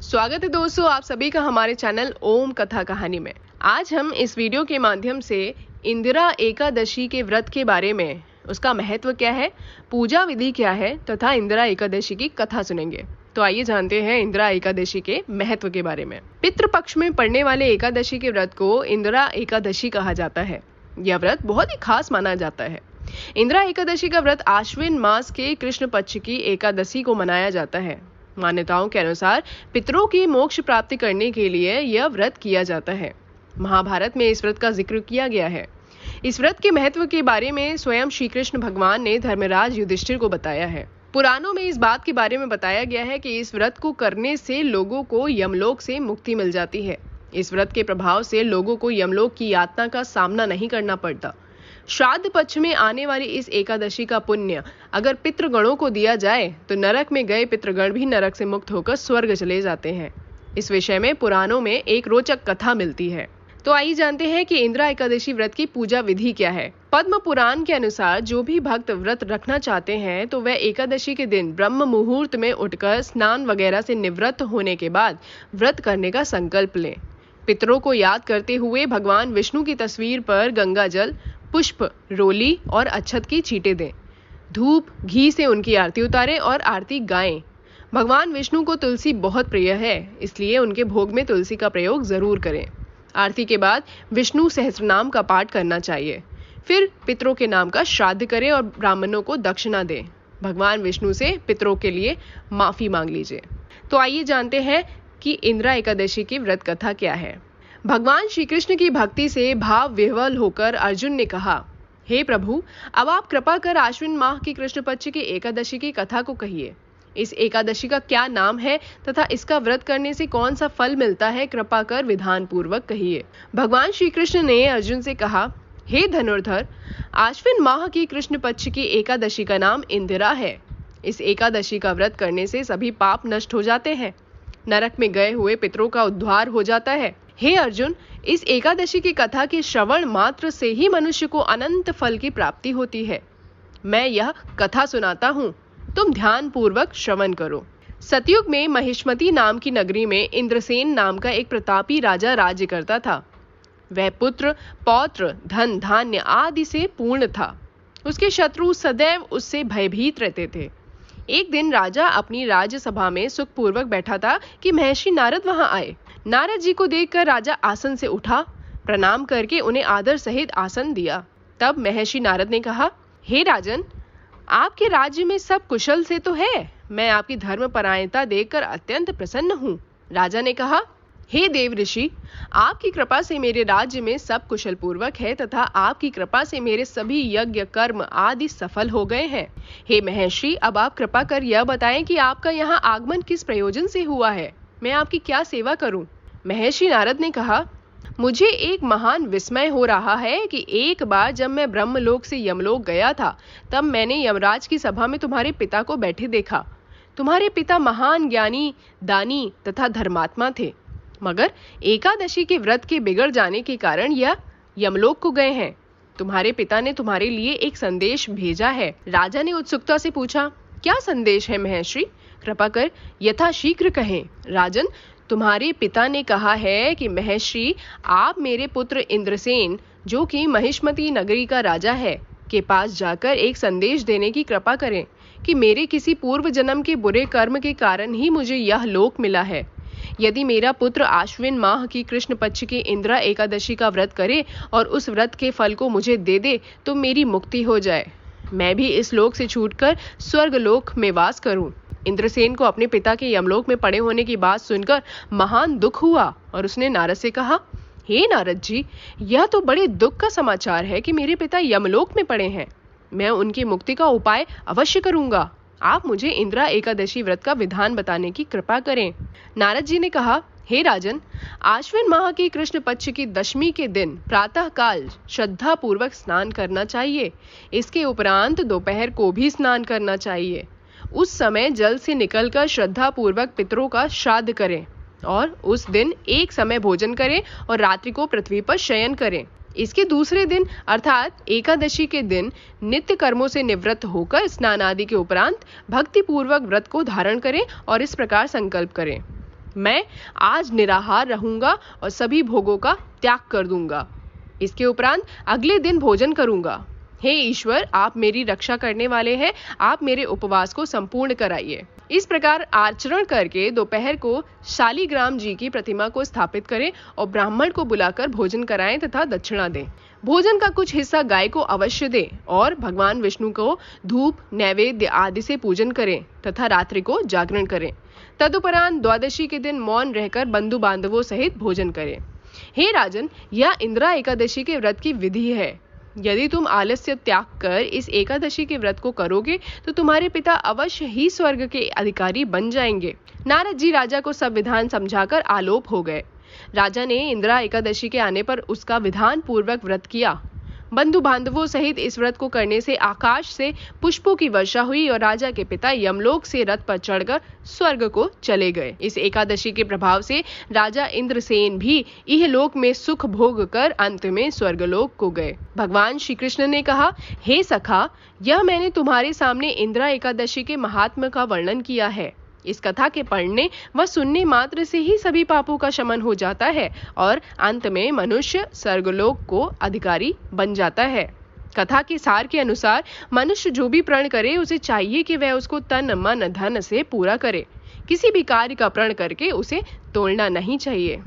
स्वागत है दोस्तों आप सभी का हमारे चैनल ओम कथा कहानी में। आज हम इस वीडियो के माध्यम से इंदिरा एकादशी के व्रत के बारे में, उसका महत्व क्या है, पूजा विधि क्या है तथा इंदिरा एकादशी की कथा सुनेंगे। तो आइए जानते हैं इंदिरा एकादशी के महत्व के बारे में। पितृपक्ष में पड़ने वाले एकादशी के व्रत को इंदिरा एकादशी कहा जाता है। यह व्रत बहुत ही खास माना जाता है। इंदिरा एकादशी का व्रत आश्विन मास के कृष्ण पक्ष की एकादशी को मनाया जाता है। मान्यताओं के अनुसार पितरों की मोक्ष प्राप्ति करने के लिए यह व्रत किया जाता है। महाभारत में इस व्रत का जिक्र किया गया है। इस व्रत के महत्व के बारे में स्वयं श्री कृष्ण भगवान ने धर्मराज युधिष्ठिर को बताया है। पुराणों में इस बात के बारे में बताया गया है कि इस व्रत को करने से लोगों को यमलोक से मुक्ति मिल जाती है। इस व्रत के प्रभाव से लोगों को यमलोक की यातना का सामना नहीं करना पड़ता। श्राद्ध पक्ष में आने वाली इस एकादशी का पुण्य अगर पितृगणों को दिया जाए तो नरक में गए पितृगण भी नरक से मुक्त होकर स्वर्ग चले जाते हैं। इस विषय में पुराणों में एक रोचक कथा मिलती है। तो आइए जानते हैं कि इंदिरा एकादशी व्रत की पूजा विधि क्या है। पद्म पुराण के अनुसार जो भी भक्त व्रत रखना चाहते हैं तो वह एकादशी के दिन ब्रह्म मुहूर्त में उठकर स्नान वगैरह से निवृत्त होने के बाद व्रत करने का संकल्प लें। पितरों को याद करते हुए भगवान विष्णु की तस्वीर पर गंगा जल, पुष्प, रोली और अक्षत की छींटे दें। धूप घी से उनकी आरती उतारें और आरती गाएं। भगवान विष्णु को तुलसी बहुत प्रिय है, इसलिए उनके भोग में तुलसी का प्रयोग जरूर करें। आरती के बाद विष्णु सहस्त्रनाम का पाठ करना चाहिए। फिर पितरों के नाम का श्राद्ध करें और ब्राह्मणों को दक्षिणा दें। भगवान विष्णु से पितरों के लिए माफी मांग लीजिए। तो आइए जानते हैं कि इंदिरा एकादशी की व्रत कथा क्या है। भगवान श्री कृष्ण की भक्ति से भाव विह्वल होकर अर्जुन ने कहा, हे प्रभु, अब आप कृपा कर आश्विन माह की कृष्ण पक्ष की एकादशी की कथा को कहिए। इस एकादशी का क्या नाम है तथा इसका व्रत करने से कौन सा फल मिलता है, कृपा कर विधान पूर्वक कहिए। भगवान श्री कृष्ण ने अर्जुन से कहा, हे धनुर्धर, आश्विन माह की कृष्ण पक्ष की एकादशी का नाम इंदिरा है। इस एकादशी का व्रत करने से सभी पाप नष्ट हो जाते हैं। नरक में गए हुए पितरों का उद्धार हो जाता है। हे अर्जुन, इस एकादशी की कथा के श्रवण मात्र से ही मनुष्य को अनंत फल की प्राप्ति होती है। मैं यह कथा सुनाता हूँ, तुम ध्यान पूर्वक श्रवण करो। सतयुग में महिष्मती नाम की नगरी में इंद्रसेन नाम का एक प्रतापी राजा राज्य करता था। वह पुत्र, पौत्र, धन धान्य आदि से पूर्ण था। उसके शत्रु सदैव उससे भयभीत रहते थे। एक दिन राजा अपनी राज्यसभा में सुखपूर्वक बैठा था कि महर्षि नारद वहां आए। नारद जी को देखकर राजा आसन से उठा, प्रणाम करके उन्हें आदर सहित आसन दिया। तब महर्षि नारद ने कहा, हे राजन, आपके राज्य में सब कुशल से तो है। मैं आपकी धर्मपरायणता देखकर अत्यंत प्रसन्न हूँ। राजा ने कहा, हे देव ऋषि, आपकी कृपा से मेरे राज्य में सब कुशल पूर्वक है तथा आपकी कृपा से मेरे सभी यज्ञ कर्म आदि सफल हो गए हैं। हे महर्षि, अब आप कृपा कर यह बताएं कि आपका यहाँ आगमन किस प्रयोजन से हुआ है। मैं आपकी क्या सेवा करूं? महर्षि नारद ने कहा, मुझे एक महान विस्मय हो रहा है कि एक बार जब मैं ब्रह्मलोक से यमलोक गया था तब मैंने यमराज की सभा में तुम्हारे पिता को बैठे देखा। तुम्हारे पिता महान ज्ञानी, दानी तथा धर्मात्मा थे, मगर एकादशी के व्रत के बिगड़ जाने के कारण यह यमलोक को गए हैं। तुम्हारे पिता ने तुम्हारे लिए एक संदेश भेजा है। राजा ने उत्सुकता से पूछा, क्या संदेश है महर्षि? कृपा कर यथाशीघ्र कहें। राजन, तुम्हारे पिता ने कहा है कि महर्षि, आप मेरे पुत्र इंद्रसेन, जो कि महिष्मती नगरी का राजा है, के पास जाकर एक संदेश देने की कृपा करें कि मेरे किसी पूर्व जन्म के बुरे कर्म के कारण ही मुझे यह लोक मिला है। यदि मेरा पुत्र आश्विन माह की कृष्ण पक्ष की इंदिरा एकादशी का व्रत करे और उस व्रत के फल को मुझे दे दे तो मेरी मुक्ति हो जाए, मैं भी इस लोक से छूटकर स्वर्ग लोक में वास करूं। इंद्रसेन को अपने पिता के यमलोक में पड़े होने की बात सुनकर महान दुख हुआ और उसने नारद से कहा, हे नारद जी, यह तो बड़े दुख का समाचार है कि मेरे पिता यमलोक में पड़े हैं। मैं उनकी मुक्ति का उपाय अवश्य करूंगा। आप मुझे इंदिरा एकादशी व्रत का विधान बताने की कृपा करें। नारद जी ने कहा, हे राजन, आश्विन माह की कृष्ण पक्ष की दशमी के दिन प्रातः काल श्रद्धा पूर्वक स्नान करना चाहिए। इसके उपरांत दोपहर को भी स्नान करना चाहिए। उस समय जल से निकलकर श्रद्धा पूर्वक पितरों का श्राद्ध करें और उस दिन एक समय भोजन करें और रात्रि को पृथ्वी पर शयन करें। इसके दूसरे दिन अर्थात एकादशी के दिन नित्य कर्मों से निवृत्त होकर स्नान आदि के उपरांत भक्ति पूर्वक व्रत को धारण करें और इस प्रकार संकल्प करें, मैं आज निराहार रहूंगा और सभी भोगों का त्याग कर दूंगा। इसके उपरांत अगले दिन भोजन करूंगा। हे ईश्वर, आप मेरी रक्षा करने वाले हैं, आप मेरे उपवास को संपूर्ण कराइए। इस प्रकार आचरण करके दोपहर को शालिग्राम जी की प्रतिमा को स्थापित करें और ब्राह्मण को बुलाकर भोजन कराएं तथा दक्षिणा दें। भोजन का कुछ हिस्सा गाय को अवश्य दें और भगवान विष्णु को धूप, नैवेद्य आदि से पूजन करें तथा रात्रि को जागरण करें। तदुपरांत द्वादशी के दिन मौन रहकर बंधु बांधवों सहित भोजन करें। हे राजन, यह इंदिरा एकादशी के व्रत की विधि है। यदि तुम आलस्य त्याग कर इस एकादशी के व्रत को करोगे तो तुम्हारे पिता अवश्य ही स्वर्ग के अधिकारी बन जाएंगे। नारद जी राजा को सब विधान समझाकर आलोप हो गए। राजा ने इंदिरा एकादशी के आने पर उसका विधान पूर्वक व्रत किया। बंधु बांधवों सहित इस व्रत को करने से आकाश से पुष्पों की वर्षा हुई और राजा के पिता यमलोक से रथ पर चढ़कर स्वर्ग को चले गए। इस एकादशी के प्रभाव से राजा इंद्रसेन भी इहलोक में सुख भोग कर अंत में स्वर्गलोक को गए। भगवान श्री कृष्ण ने कहा, हे सखा, यह मैंने तुम्हारे सामने इंदिरा एकादशी के महात्म्य का वर्णन किया है। इस कथा के पढ़ने व सुनने मात्र से ही सभी पापों का शमन हो जाता है और अंत में मनुष्य स्वर्गलोक को अधिकारी बन जाता है। कथा के सार के अनुसार मनुष्य जो भी प्रण करे उसे चाहिए कि वह उसको तन मन धन से पूरा करे। किसी भी कार्य का प्रण करके उसे तोड़ना नहीं चाहिए।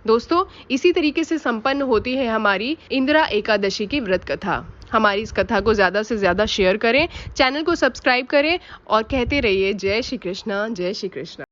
दोस्तों, इसी तरीके से संपन्न होती है हमारी इंदिरा एकादशी की व्रत कथा। हमारी इस कथा को ज्यादा से ज्यादा शेयर करें, चैनल को सब्सक्राइब करें और कहते रहिए जय श्री कृष्णा, जय श्री कृष्णा।